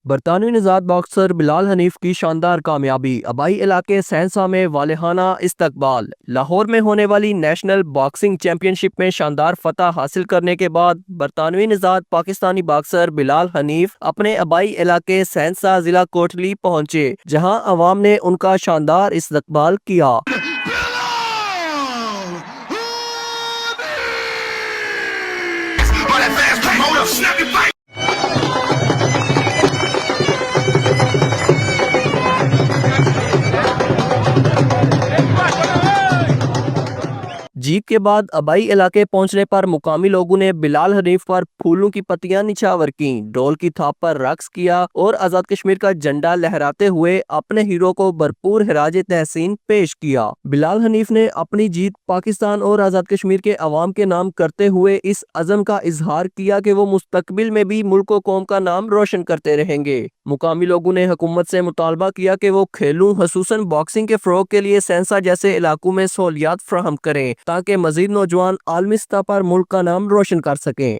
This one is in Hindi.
बरतानवी निजात बॉक्सर बिलाल हनीफ की शानदार कामयाबी, आबाई इलाके सहनसा में वालेहाना इस्तकबाल। लाहौर में होने वाली नेशनल बॉक्सिंग चैंपियनशिप में शानदार फतह हासिल करने के बाद बरतानवी निजात पाकिस्तानी बॉक्सर बिलाल हनीफ अपने आबाई इलाके सहनसा जिला कोटली पहुंचे, जहां अवाम ने उनका शानदार इस्तकबाल किया। जीत के बाद आबाई इलाके पहुंचने पर मुकामी लोगों ने बिलाल हनीफ पर फूलों की पत्तियां निछावर की, ढोल की थाप पर रक्स किया और आजाद कश्मीर का झंडा लहराते हुए अपने हीरो को भरपूर खिराज तहसीन पेश किया। बिलाल हनीफ ने अपनी जीत पाकिस्तान और आजाद कश्मीर के अवाम के नाम करते हुए इस अज़म का इजहार किया कि वो मुस्तकबिल में भी मुल्क व कौम का नाम रोशन करते रहेंगे। मुकामी लोगों ने हुकूमत से मुतालबा किया कि वो खेलों खसूसन बॉक्सिंग के फरोग के लिए सहनसा जैसे इलाकों में सहूलियात फ्राहम करें ताकि मजीद नौजवान आलमी सतह पर मुल्क का नाम रोशन कर सकें।